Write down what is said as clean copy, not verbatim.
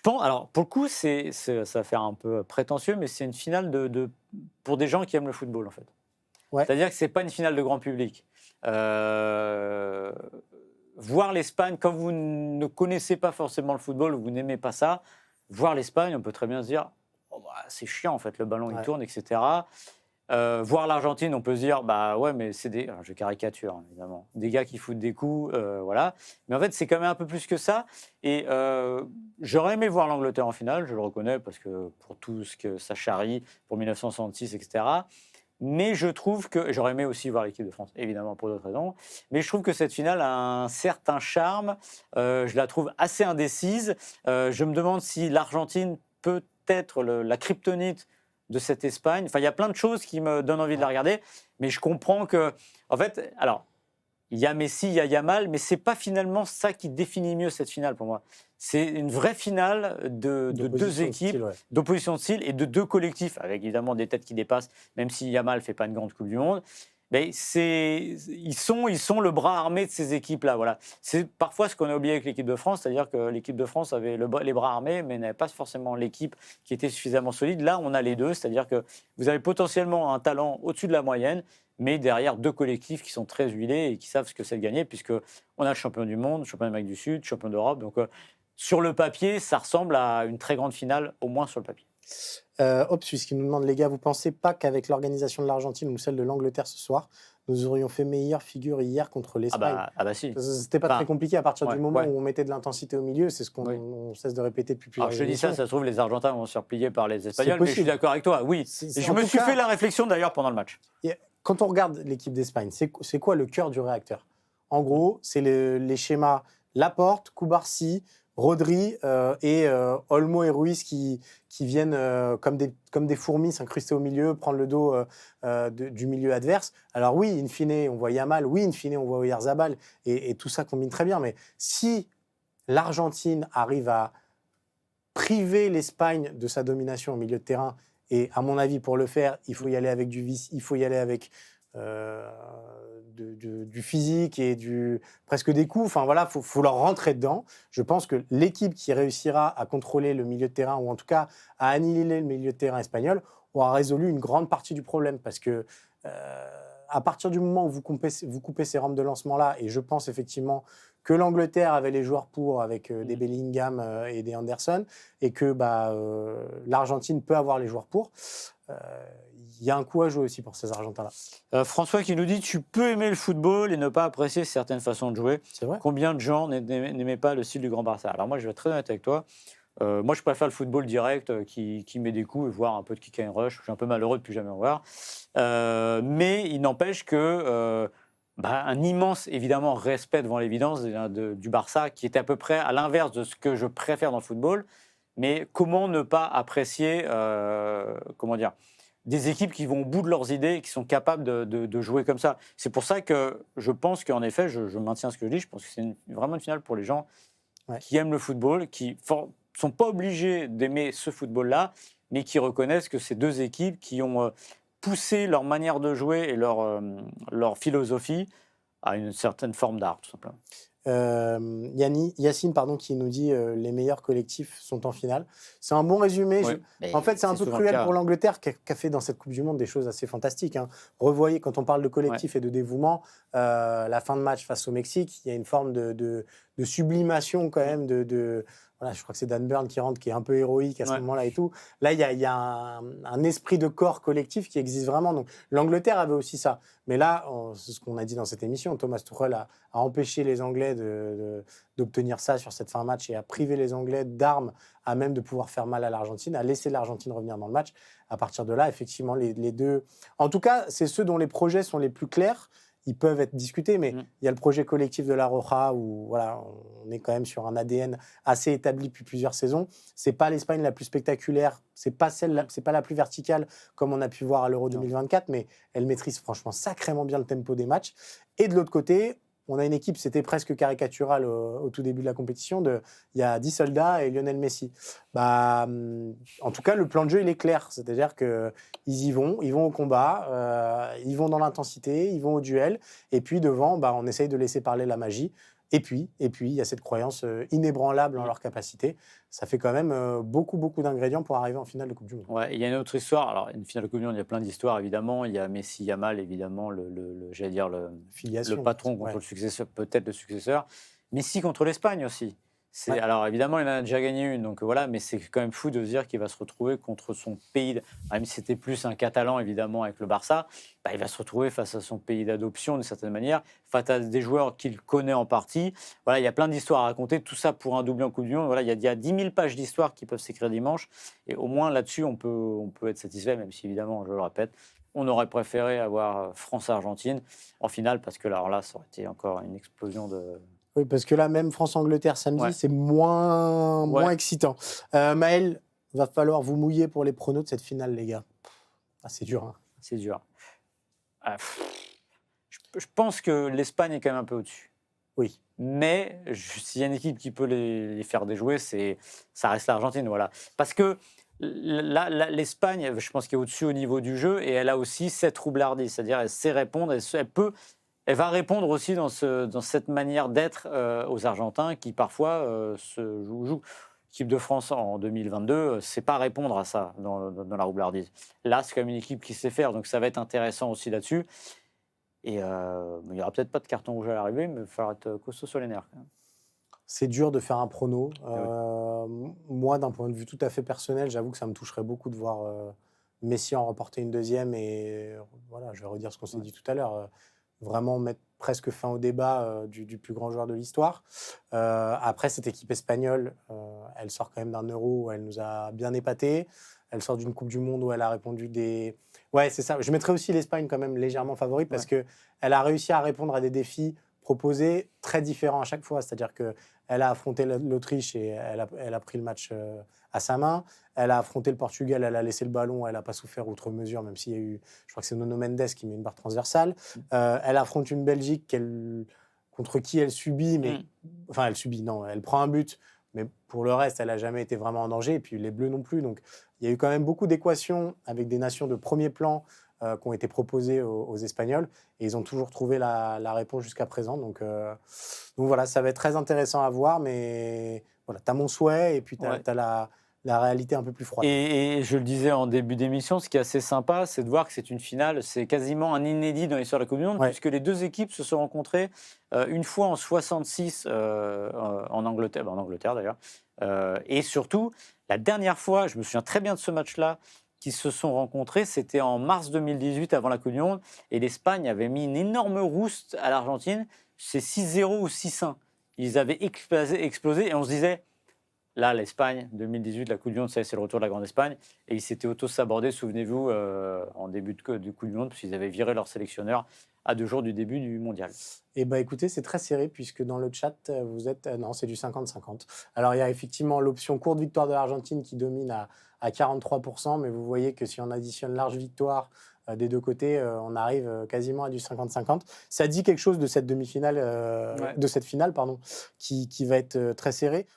pense, alors pour le coup, ça va faire un peu prétentieux, mais c'est une finale pour des gens qui aiment le football en fait. Ouais. C'est-à-dire que c'est pas une finale de grand public. Voir l'Espagne, quand vous ne connaissez pas forcément le football, ou vous n'aimez pas ça, voir l'Espagne, on peut très bien se dire, oh, bah, c'est chiant en fait, le ballon il tourne, etc. Voir l'Argentine, on peut se dire, bah ouais, mais c'est des. Alors, je caricature, évidemment. Des gars qui foutent des coups, voilà. Mais en fait, c'est quand même un peu plus que ça. Et j'aurais aimé voir l'Angleterre en finale, je le reconnais, parce que pour tout ce que ça charrie, pour 1966, etc. Mais je trouve que. J'aurais aimé aussi voir l'équipe de France, évidemment, pour d'autres raisons. Mais je trouve que cette finale a un certain charme. Je la trouve assez indécise. Je me demande si l'Argentine peut être la kryptonite de cette Espagne. Enfin, il y a plein de choses qui me donnent envie de la regarder, mais je comprends que, en fait, alors, il y a Messi, il y a Yamal, mais c'est pas finalement ça qui définit mieux cette finale pour moi. C'est une vraie finale de deux équipes, d'opposition de style et de deux collectifs, avec évidemment des têtes qui dépassent, même si Yamal fait pas une grande Coupe du Monde. Mais ils sont le bras armé de ces équipes-là. Voilà. C'est parfois ce qu'on a oublié avec l'équipe de France, c'est-à-dire que l'équipe de France avait les bras armés, mais n'avait pas forcément l'équipe qui était suffisamment solide. Là, on a les deux, c'est-à-dire que vous avez potentiellement un talent au-dessus de la moyenne, mais derrière deux collectifs qui sont très huilés et qui savent ce que c'est de gagner, puisqu'on a le champion du monde, champion d'Amérique du Sud, champion d'Europe. Donc, sur le papier, ça ressemble à une très grande finale, au moins sur le papier. Opsus qui nous demande, les gars, vous pensez pas qu'avec l'organisation de l'Argentine ou celle de l'Angleterre ce soir, nous aurions fait meilleure figure hier contre l'Espagne? Ah bah si. C'était pas très compliqué à partir du moment où on mettait de l'intensité au milieu, c'est ce qu'on Oui. cesse de répéter depuis plusieurs Alors je te dis émissions. ça se trouve, les Argentins vont se faire plier par les Espagnols, mais je suis possible. d'accord avec toi, oui. Et je me suis fait la réflexion d'ailleurs pendant le match. Quand on regarde l'équipe d'Espagne, c'est quoi le cœur du réacteur? En gros, c'est les schémas Laporte, Cubarsí, Rodri et Olmo et Ruiz qui viennent comme des fourmis s'incruster au milieu, prendre le dos du milieu adverse. Alors oui, in fine, on voit Yamal, oui, in fine, on voit Oyarzabal, et tout ça combine très bien. Mais si l'Argentine arrive à priver l'Espagne de sa domination au milieu de terrain, et à mon avis, pour le faire, il faut y aller avec du vice, il faut y aller avec du physique et presque des coups. Enfin voilà, faut leur rentrer dedans. Je pense que l'équipe qui réussira à contrôler le milieu de terrain, ou en tout cas à annihiler le milieu de terrain espagnol, aura résolu une grande partie du problème. Parce que à partir du moment où vous coupez ces rampes de lancement-là, et je pense effectivement que l'Angleterre avait les joueurs pour, avec des Bellingham et des Anderson, et que l'Argentine peut avoir les joueurs pour, il y a un coup à jouer aussi pour ces Argentins-là. François qui nous dit, tu peux aimer le football et ne pas apprécier certaines façons de jouer. C'est vrai. Combien de gens n'aimaient pas le style du Grand Barça? Alors moi, je vais être très honnête avec toi. Moi, je préfère le football direct qui met des coups et voir un peu de kick and rush. Je suis un peu malheureux de plus jamais en voir. Mais il n'empêche que un immense, évidemment, respect devant l'évidence du Barça, qui est à peu près à l'inverse de ce que je préfère dans le football. Mais comment ne pas apprécier, des équipes qui vont au bout de leurs idées et qui sont capables de jouer comme ça. C'est pour ça que je pense qu'en effet, je maintiens ce que je dis, je pense que c'est vraiment une finale pour les gens qui aiment le football, qui ne sont pas obligés d'aimer ce football-là, mais qui reconnaissent que ces deux équipes qui ont poussé leur manière de jouer et leur philosophie à une certaine forme d'art, tout simplement. Yacine qui nous dit les meilleurs collectifs sont en finale. C'est un bon résumé. Oui, en fait, c'est un peu cruel pour l'Angleterre qui a fait dans cette Coupe du Monde des choses assez fantastiques. Revoyez, quand on parle de collectif et de dévouement, la fin de match face au Mexique, il y a une forme de sublimation quand même voilà, je crois que c'est Dan Burn qui rentre, qui est un peu héroïque à ce moment-là et tout. Là, il y a un esprit de corps collectif qui existe vraiment. Donc, l'Angleterre avait aussi ça. Mais là, c'est ce qu'on a dit dans cette émission, Thomas Tuchel a empêché les Anglais d'obtenir ça sur cette fin de match et a privé les Anglais d'armes à même de pouvoir faire mal à l'Argentine, a laissé l'Argentine revenir dans le match. À partir de là, effectivement, les deux... En tout cas, c'est ceux dont les projets sont les plus clairs. Ils peuvent être discutés, mais il y a le projet collectif de la Roja où voilà, on est quand même sur un ADN assez établi depuis plusieurs saisons. C'est pas l'Espagne la plus spectaculaire, c'est pas la plus verticale comme on a pu voir à l'Euro 2024, mais elle maîtrise franchement sacrément bien le tempo des matchs. Et de l'autre côté, on a une équipe, c'était presque caricatural au tout début de la compétition, il y a 10 soldats et Lionel Messi. En tout cas, le plan de jeu, il est clair. C'est-à-dire qu'ils y vont, ils vont au combat, ils vont dans l'intensité, ils vont au duel. Et puis devant, on essaye de laisser parler la magie. Et puis, il y a cette croyance inébranlable en leur capacité. Ça fait quand même beaucoup, beaucoup d'ingrédients pour arriver en finale de Coupe du Monde. Ouais, il y a une autre histoire. Alors, une finale de Coupe du Monde, il y a plein d'histoires, évidemment. Il y a Messi, Yamal, évidemment, j'allais dire le Filiation. patron contre le successeur, peut-être le successeur. Messi contre l'Espagne aussi. Ouais. Alors, évidemment, il en a déjà gagné une, donc voilà, mais c'est quand même fou de se dire qu'il va se retrouver contre son pays. Même si c'était plus un Catalan, évidemment, avec le Barça, il va se retrouver face à son pays d'adoption, d'une certaine manière, face à des joueurs qu'il connaît en partie. Voilà, il y a plein d'histoires à raconter, tout ça pour un doublé en Coupe du Monde. Voilà, il y a 10 000 pages d'histoire qui peuvent s'écrire dimanche, et au moins là-dessus, on peut être satisfait, même si, évidemment, je le répète, on aurait préféré avoir France-Argentine en finale, parce que alors là, ça aurait été encore une explosion de... Oui, parce que là, même France-Angleterre samedi, c'est moins excitant. Maël, va falloir vous mouiller pour les pronos de cette finale, les gars. Ah, c'est dur. Hein. C'est dur. Je pense que l'Espagne est quand même un peu au-dessus. Oui. Mais s'il y a une équipe qui peut les faire déjouer, ça reste l'Argentine. Voilà. Parce que l'Espagne, je pense qu'elle est au-dessus au niveau du jeu, et elle a aussi cette roublardise. C'est-à-dire elle sait répondre, elle va répondre aussi dans cette manière d'être aux Argentins qui parfois se jouent. L'équipe de France en 2022, c'est pas répondre à ça dans la roublardise. Là, c'est quand même une équipe qui sait faire, donc ça va être intéressant aussi là-dessus. Et il n'y aura peut-être pas de carton rouge à l'arrivée, mais il va falloir être costaud sur les nerfs. Quand même. C'est dur de faire un prono. Moi, d'un point de vue tout à fait personnel, j'avoue que ça me toucherait beaucoup de voir Messi en remporter une deuxième. Et voilà, je vais redire ce qu'on s'est dit tout à l'heure. Vraiment mettre presque fin au débat du plus grand joueur de l'histoire. Après, cette équipe espagnole, elle sort quand même d'un Euro où elle nous a bien épatés. Elle sort d'une Coupe du Monde où elle a répondu des... Ouais, c'est ça. Je mettrais aussi l'Espagne quand même légèrement favorite parce qu'elle a réussi à répondre à des défis proposés très différents à chaque fois. C'est-à-dire qu'elle a affronté l'Autriche et elle a pris le match à sa main. Elle a affronté le Portugal, elle a laissé le ballon, elle n'a pas souffert outre mesure, même s'il y a eu, je crois que c'est Nuno Mendes qui met une barre transversale. Elle affronte une Belgique contre qui elle subit, mais enfin elle subit, non, elle prend un but, mais pour le reste, elle n'a jamais été vraiment en danger. Et puis les Bleus non plus. Donc il y a eu quand même beaucoup d'équations avec des nations de premier plan qui ont été proposées aux Espagnols, et ils ont toujours trouvé la réponse jusqu'à présent. Donc voilà, ça va être très intéressant à voir, mais voilà, tu as mon souhait et puis tu as la réalité un peu plus froide. Et je le disais en début d'émission, ce qui est assez sympa, c'est de voir que c'est une finale, c'est quasiment un inédit dans l'histoire de la Coupe du Monde, puisque les deux équipes se sont rencontrées une fois en 66 en Angleterre d'ailleurs, et surtout, la dernière fois, je me souviens très bien de ce match-là, qui se sont rencontrés, c'était en mars 2018 avant la Coupe du Monde, et l'Espagne avait mis une énorme rouste à l'Argentine, c'est 6-0 ou 6-1. Ils avaient explosé et on se disait... Là, l'Espagne, 2018, la Coupe du Monde, c'est le retour de la Grande Espagne. Et ils s'étaient auto-sabordés, souvenez-vous, en début de Coupe du Monde, parce qu'ils avaient viré leur sélectionneur à 2 jours du début du mondial. Eh bien, écoutez, c'est très serré, puisque dans le chat, vous êtes... non, c'est du 50-50. Alors, il y a effectivement l'option courte victoire de l'Argentine qui domine à 43%, mais vous voyez que si on additionne large victoire des deux côtés, on arrive quasiment à du 50-50. Ça dit quelque chose de cette demi-finale, de cette finale, pardon, qui va être très serrée.